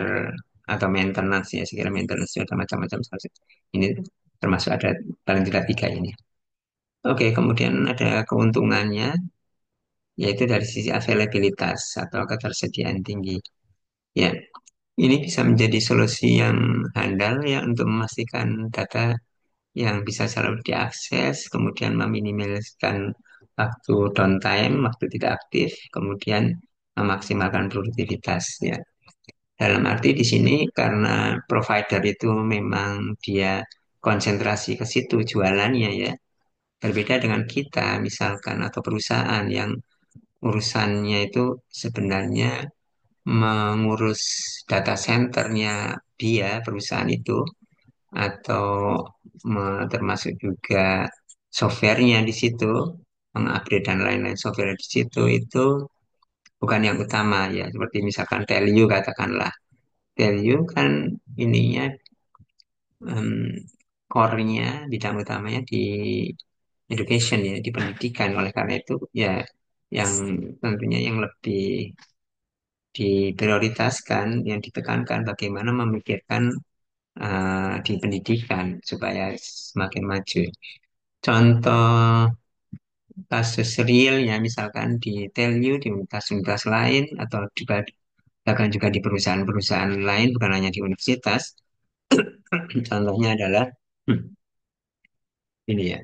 atau maintenance ya, sekira maintenance itu ada macam-macam proses. Ini termasuk ada paling tidak tiga ini. Oke, kemudian ada keuntungannya yaitu dari sisi availabilitas atau ketersediaan tinggi. Ya, ini bisa menjadi solusi yang handal ya untuk memastikan data yang bisa selalu diakses, kemudian meminimalkan waktu downtime, waktu tidak aktif, kemudian memaksimalkan produktivitas ya. Dalam arti di sini karena provider itu memang dia konsentrasi ke situ jualannya ya. Berbeda dengan kita misalkan atau perusahaan yang urusannya itu sebenarnya mengurus data centernya dia perusahaan itu atau termasuk juga softwarenya di situ, mengupgrade dan lain-lain software di situ itu bukan yang utama ya. Seperti misalkan Telyu katakanlah, Telyu kan ininya core-nya bidang utamanya di education ya, di pendidikan. Oleh karena itu ya yang tentunya yang lebih diprioritaskan, yang ditekankan bagaimana memikirkan di pendidikan supaya semakin maju. Contoh kasus realnya misalkan di Telyu, di universitas-universitas lain, atau juga bahkan juga di perusahaan-perusahaan lain, bukan hanya di universitas. Contohnya adalah ini ya,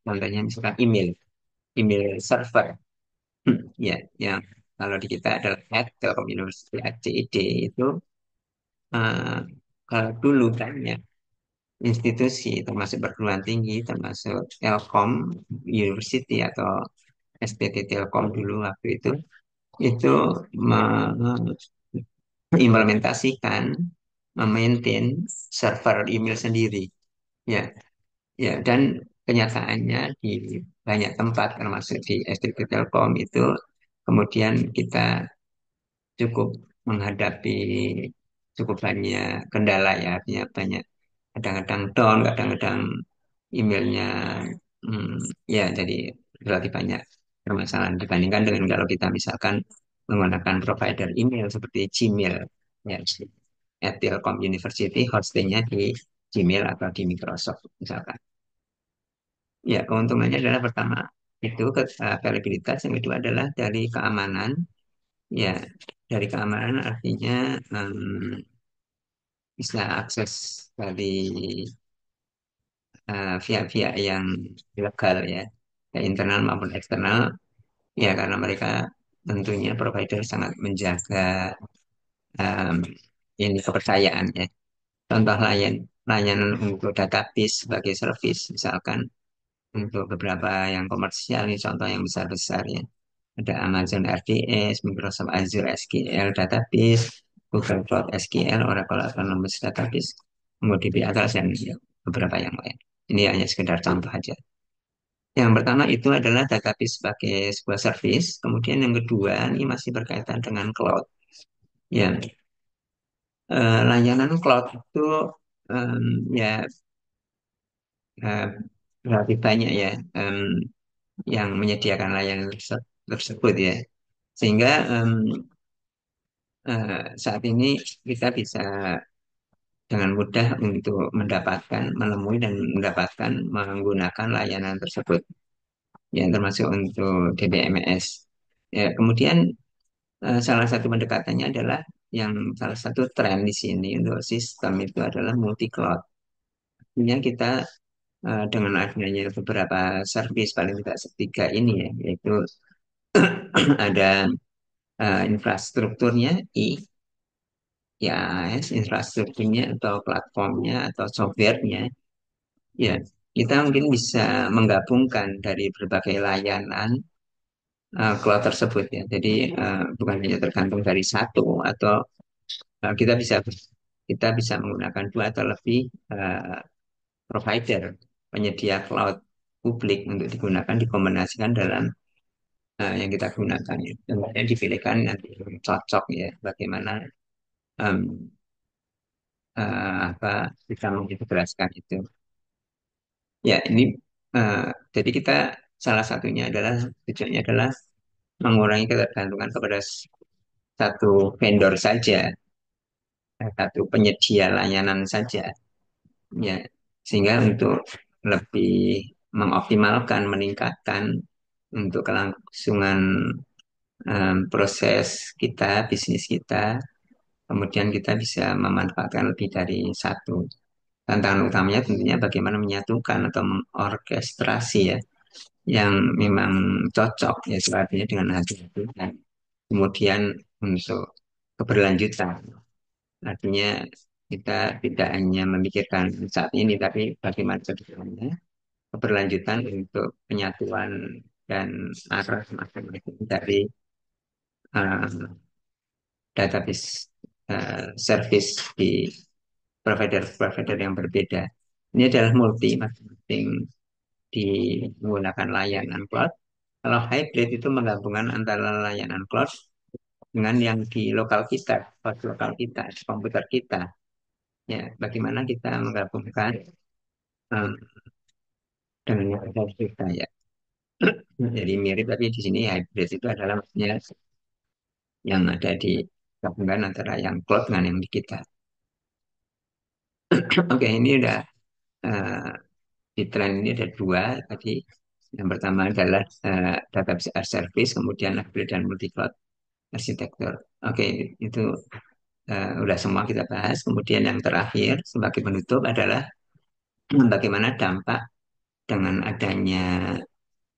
contohnya misalkan email server, ya, yang kalau di kita adalah Telkom University ACID itu eh, kalau dulu banyak institusi termasuk perguruan tinggi termasuk Telkom University atau STT Telkom dulu waktu itu mengimplementasikan memaintain server email sendiri ya ya dan kenyataannya di banyak tempat termasuk di STT Telkom itu kemudian kita cukup menghadapi cukup banyak kendala ya artinya banyak kadang-kadang down, kadang-kadang emailnya ya jadi relatif banyak permasalahan dibandingkan dengan kalau kita misalkan menggunakan provider email seperti Gmail ya at Telkom University hostingnya di Gmail atau di Microsoft misalkan. Ya keuntungannya adalah pertama itu availabilitas, yang kedua adalah dari keamanan. Ya dari keamanan artinya bisa akses dari pihak-pihak yang ilegal ya, ya internal maupun eksternal, ya karena mereka tentunya provider sangat menjaga em, ini kepercayaan ya. Contoh layanan untuk database sebagai service, misalkan untuk beberapa yang komersial, ini contoh yang besar-besar ya. Ada Amazon RDS, Microsoft Azure SQL Database, Google Cloud SQL, Oracle Autonomous Database, MongoDB Atlas, dan ya, beberapa yang lain. Ini hanya sekedar contoh aja. Yang pertama itu adalah database sebagai sebuah service. Kemudian yang kedua ini masih berkaitan dengan cloud. Ya, layanan cloud itu em, ya eh, relatif banyak ya yang menyediakan layanan tersebut ya. Sehingga saat ini kita bisa dengan mudah untuk mendapatkan, menemui dan mendapatkan menggunakan layanan tersebut. Ya, termasuk untuk DBMS. Ya, kemudian salah satu pendekatannya adalah yang salah satu tren di sini untuk sistem itu adalah multi cloud. Artinya kita dengan adanya beberapa service paling tidak tiga ini ya, yaitu ada infrastrukturnya IaaS, infrastrukturnya atau platformnya atau softwarenya, ya kita mungkin bisa menggabungkan dari berbagai layanan cloud tersebut ya. Jadi bukan hanya tergantung dari satu atau kita bisa menggunakan dua atau lebih eh, provider penyedia cloud publik untuk digunakan dikombinasikan dalam yang kita gunakan ya. Dan kemudian dipilihkan nanti yang cocok ya bagaimana em, apa bisa mengintegrasikan itu. Ya ini eh, jadi kita salah satunya adalah tujuannya adalah mengurangi ketergantungan kepada satu vendor saja, satu penyedia layanan saja ya, sehingga untuk lebih mengoptimalkan, meningkatkan untuk kelangsungan proses kita, bisnis kita, kemudian kita bisa memanfaatkan lebih dari satu. Tantangan utamanya tentunya bagaimana menyatukan atau mengorkestrasi ya, yang memang cocok ya sepertinya dengan hati-hati dan kemudian untuk keberlanjutan. Artinya Kita tidak hanya memikirkan saat ini, tapi bagaimana ke depannya, keberlanjutan untuk penyatuan dan arah masing-masing dari uh, database service di provider-provider yang berbeda. Ini adalah multi, masing-masing di menggunakan layanan cloud. Kalau hybrid itu menggabungkan antara layanan cloud dengan yang di lokal kita, host lokal kita, komputer kita. Ya, bagaimana kita menggabungkan um, dengan yang ada di kita ya. Jadi mirip tapi di sini hybrid itu adalah maksudnya yang ada di gabungan antara yang cloud dengan yang di kita. Oke, ini udah eh, di tren ini ada dua tadi. Yang pertama adalah database as service, kemudian hybrid dan multi cloud arsitektur. Oke, itu udah semua kita bahas. Kemudian yang terakhir sebagai penutup adalah bagaimana dampak dengan adanya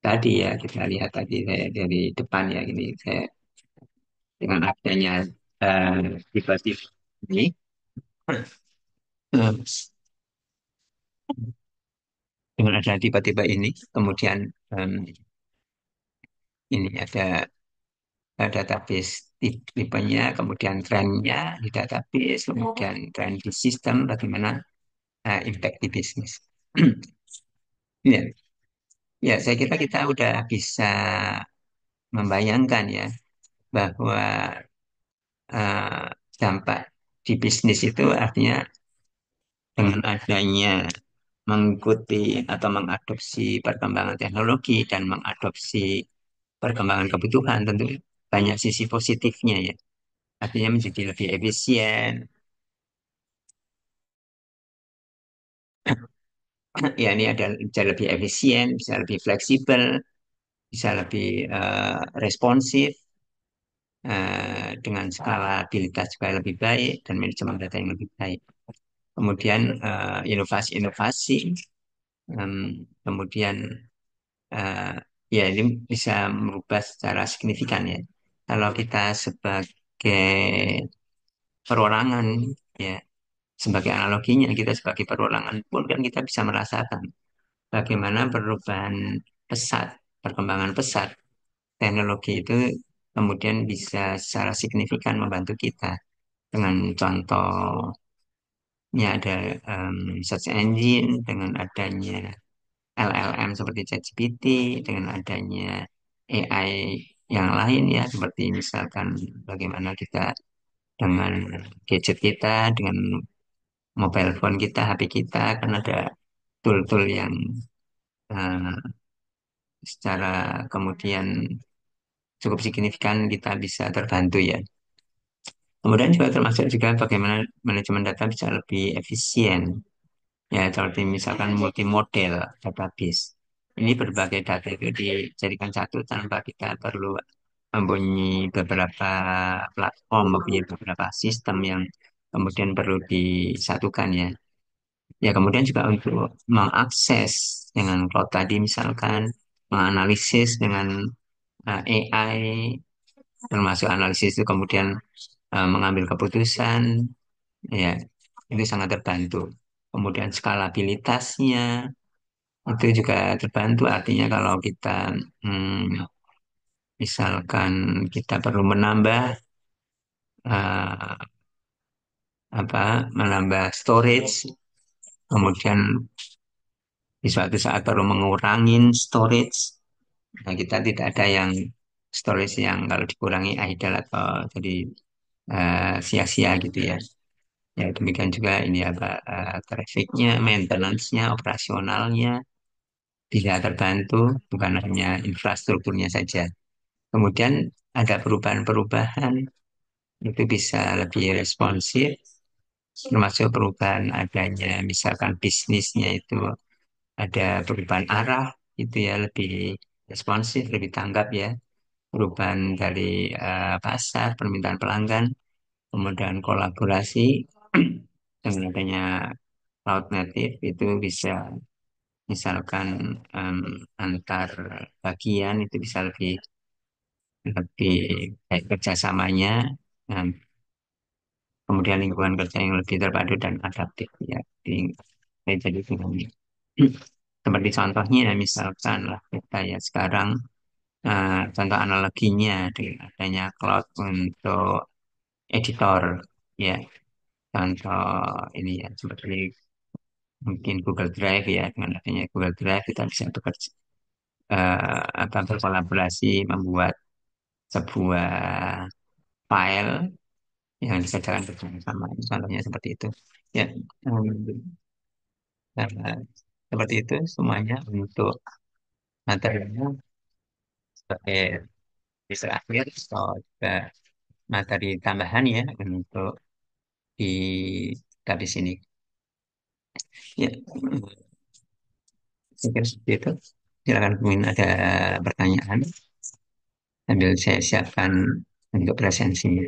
tadi ya kita lihat tadi saya dari depan ya ini saya dengan adanya tiba-tiba ini eh, dengan adanya tiba-tiba ini kemudian em, ini ada database tipenya kemudian trennya di database kemudian tren di sistem bagaimana impact di bisnis. Ya, ya saya kira kita udah bisa membayangkan ya bahwa eh, dampak di bisnis itu artinya dengan adanya mengikuti atau mengadopsi perkembangan teknologi dan mengadopsi perkembangan kebutuhan tentu banyak sisi positifnya ya. Artinya menjadi lebih efisien, ya ini ada bisa lebih efisien, bisa lebih fleksibel, bisa lebih responsif, dengan skalabilitas juga lebih baik dan manajemen data yang lebih baik. Kemudian inovasi-inovasi, kemudian eh, ya ini bisa merubah secara signifikan ya. Kalau kita sebagai perorangan ya, sebagai analoginya kita sebagai perorangan pun kan kita bisa merasakan bagaimana perubahan pesat, perkembangan pesat teknologi itu kemudian bisa secara signifikan membantu kita dengan contohnya ada search engine dengan adanya LLM seperti ChatGPT dengan adanya AI yang lain ya seperti misalkan bagaimana kita dengan gadget kita dengan mobile phone kita HP kita kan ada tool-tool yang eh, secara kemudian cukup signifikan kita bisa terbantu ya. Kemudian juga termasuk juga bagaimana manajemen data bisa lebih efisien. Ya, seperti misalkan multimodel database. Ini berbagai data itu dijadikan satu tanpa kita perlu mempunyai beberapa platform, mempunyai beberapa sistem yang kemudian perlu disatukan ya. Ya, kemudian juga untuk mengakses dengan cloud tadi misalkan, menganalisis dengan AI, termasuk analisis itu kemudian mengambil keputusan, ya itu sangat terbantu. Kemudian skalabilitasnya itu juga terbantu. Artinya kalau kita misalkan kita perlu menambah eh, apa, menambah storage, kemudian di suatu saat perlu mengurangi storage. Nah, kita tidak ada yang storage yang kalau dikurangi idle atau jadi sia-sia gitu ya. Ya, demikian juga ini apa trafficnya, maintenance-nya, operasionalnya bisa terbantu, bukan hanya infrastrukturnya saja. Kemudian ada perubahan-perubahan itu bisa lebih responsif, termasuk perubahan adanya misalkan bisnisnya itu ada perubahan arah itu ya lebih responsif, lebih tanggap ya. Perubahan dari pasar, permintaan pelanggan, kemudian kolaborasi dengan adanya cloud native itu bisa misalkan antar bagian itu bisa lebih lebih baik kerjasamanya. Nah, kemudian lingkungan kerja yang lebih terpadu dan adaptif ya. Jadi seperti contohnya misalkan lah kita ya sekarang contoh analoginya dengan adanya cloud untuk editor ya, contoh ini ya seperti mungkin Google Drive ya, dengan adanya Google Drive kita bisa bekerja apa berkolaborasi membuat sebuah file yang dikerjakan bersama-sama. Contohnya seperti itu ya. Karena seperti itu semuanya untuk materinya sebagai bisa akhir atau juga materi tambahan ya untuk di database ini. Ya, saya kira seperti itu. Silakan mungkin ada pertanyaan sambil saya siapkan untuk presensinya.